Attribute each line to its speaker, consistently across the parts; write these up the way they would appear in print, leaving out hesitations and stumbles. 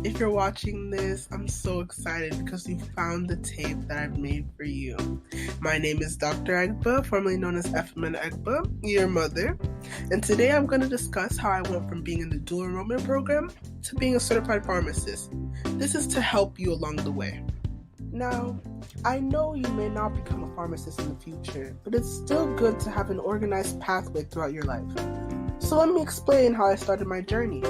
Speaker 1: If you're watching this, I'm so excited because you found the tape that I've made for you. My name is Dr. Agba, formerly known as Efman Agba, your mother, and today I'm going to discuss how I went from being in the dual enrollment program to being a certified pharmacist. This is to help you along the way. Now, I know you may not become a pharmacist in the future, but it's still good to have an organized pathway throughout your life. So let me explain how I started my journey.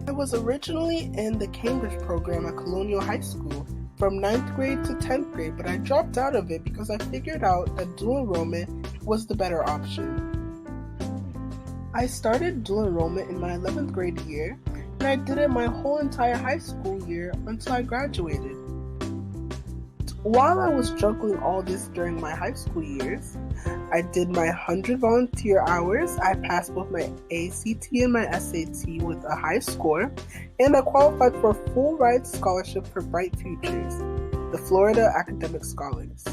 Speaker 1: I was originally in the Cambridge program at Colonial High School from 9th grade to 10th grade, but I dropped out of it because I figured out that dual enrollment was the better option. I started dual enrollment in my 11th grade year, and I did it my whole entire high school year until I graduated. While I was juggling all this during my high school years, I did my 100 volunteer hours, I passed both my ACT and my SAT with a high score, and I qualified for a full ride scholarship for Bright Futures, the Florida Academic Scholars.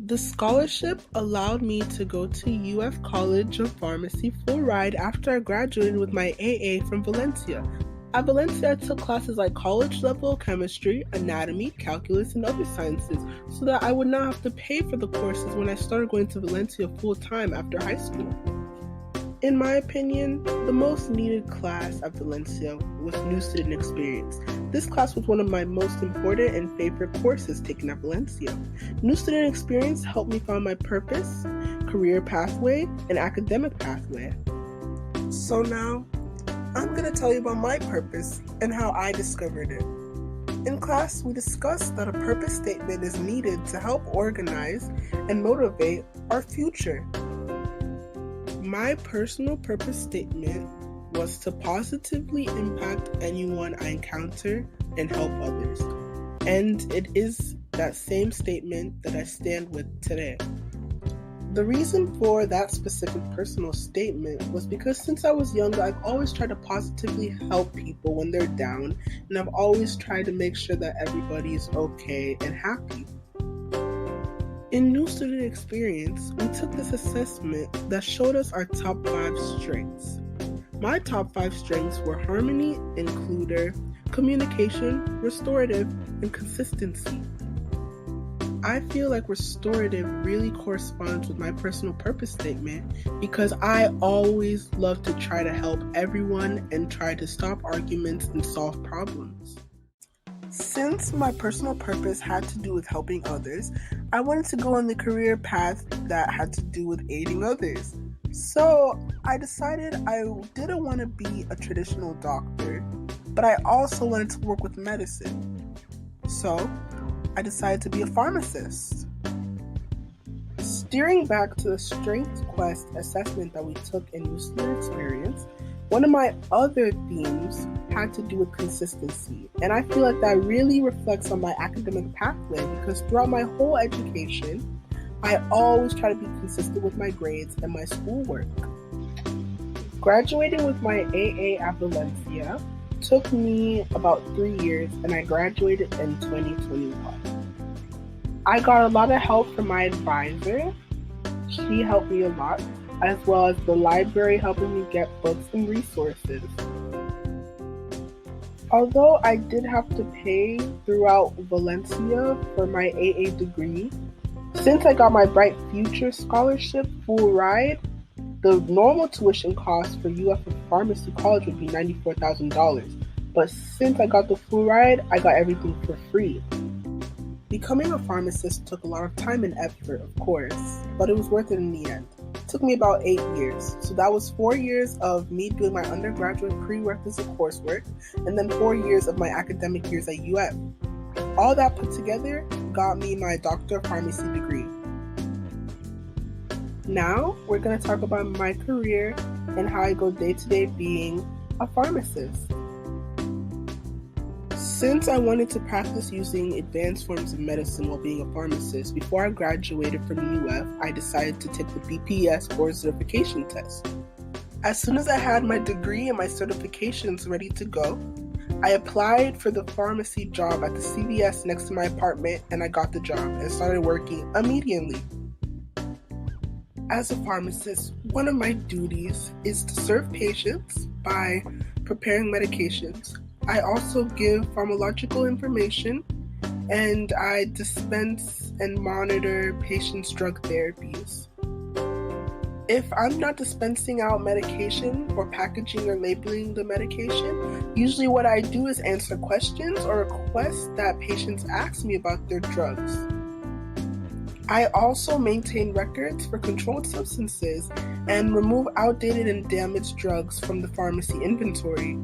Speaker 1: The scholarship allowed me to go to UF College of Pharmacy full ride after I graduated with my AA from Valencia. At Valencia, I took classes like college-level chemistry, anatomy, calculus, and other sciences so that I would not have to pay for the courses when I started going to Valencia full-time after high school. In my opinion, the most needed class at Valencia was New Student Experience. This class was one of my most important and favorite courses taken at Valencia. New Student Experience helped me find my purpose, career pathway, and academic pathway. So now, I'm going to tell you about my purpose and how I discovered it. In class, we discussed that a purpose statement is needed to help organize and motivate our future. My personal purpose statement was to positively impact anyone I encounter and help others. And it is that same statement that I stand with today. The reason for that specific personal statement was because since I was younger, I've always tried to positively help people when they're down, and I've always tried to make sure that everybody is okay and happy. In New Student Experience, we took this assessment that showed us our top 5 strengths. My top 5 strengths were harmony, includer, communication, restorative, and consistency. I feel like restorative really corresponds with my personal purpose statement because I always love to try to help everyone and try to stop arguments and solve problems. Since my personal purpose had to do with helping others, I wanted to go on the career path that had to do with aiding others. So I decided I didn't want to be a traditional doctor, but I also wanted to work with medicine. So I decided to be a pharmacist. Steering back to the Strengths Quest assessment that we took in New Student Experience, one of my other themes had to do with consistency. And I feel like that really reflects on my academic pathway because throughout my whole education, I always try to be consistent with my grades and my schoolwork. Graduating with my AA at Valencia took me about 3 years, and I graduated in 2021. I got a lot of help from my advisor. She helped me a lot, as well as the library helping me get books and resources. Although I did have to pay throughout Valencia for my AA degree, since I got my Bright Future Scholarship full ride, the normal tuition cost for UF Pharmacy College would be $94,000, but since I got the full ride, I got everything for free. Becoming a pharmacist took a lot of time and effort, of course, but it was worth it in the end. It took me about 8 years, so that was 4 years of me doing my undergraduate prerequisite coursework, and then 4 years of my academic years at UF. All that put together got me my Doctor of Pharmacy degree. Now, we're going to talk about my career and how I go day-to-day being a pharmacist. Since I wanted to practice using advanced forms of medicine while being a pharmacist, before I graduated from UF, I decided to take the BPS board certification test. As soon as I had my degree and my certifications ready to go, I applied for the pharmacy job at the CVS next to my apartment, and I got the job and started working immediately. As a pharmacist, one of my duties is to serve patients by preparing medications, I also give pharmacological information, and I dispense and monitor patients' drug therapies. If I'm not dispensing out medication or packaging or labeling the medication, usually what I do is answer questions or requests that patients ask me about their drugs. I also maintain records for controlled substances and remove outdated and damaged drugs from the pharmacy inventory.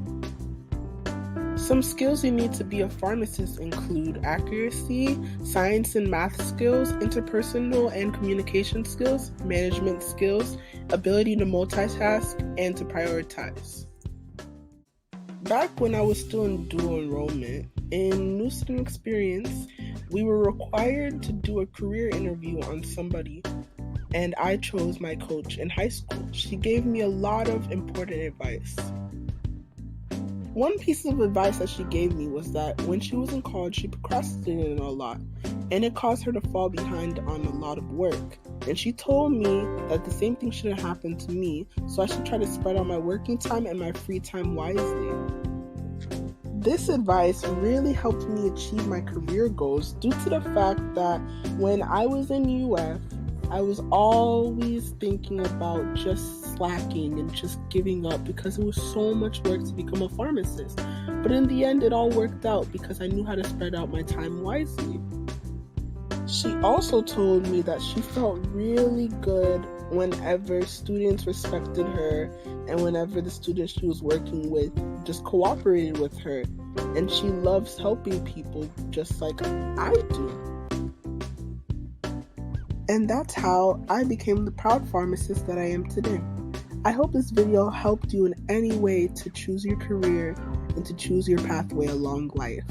Speaker 1: Some skills you need to be a pharmacist include accuracy, science and math skills, interpersonal and communication skills, management skills, ability to multitask, and to prioritize. Back when I was still in dual enrollment, in New Student Experience, we were required to do a career interview on somebody, and I chose my coach in high school. She gave me a lot of important advice. One piece of advice that she gave me was that when she was in college, she procrastinated a lot, and it caused her to fall behind on a lot of work. And she told me that the same thing shouldn't happen to me, so I should try to spread out my working time and my free time wisely. This advice really helped me achieve my career goals due to the fact that when I was in UF, I was always thinking about just slacking and just giving up because it was so much work to become a pharmacist. But in the end, it all worked out because I knew how to spread out my time wisely. She also told me that she felt really good whenever students respected her and whenever the students she was working with just cooperated with her. And she loves helping people just like I do. And that's how I became the proud pharmacist that I am today. I hope this video helped you in any way to choose your career and to choose your pathway along life.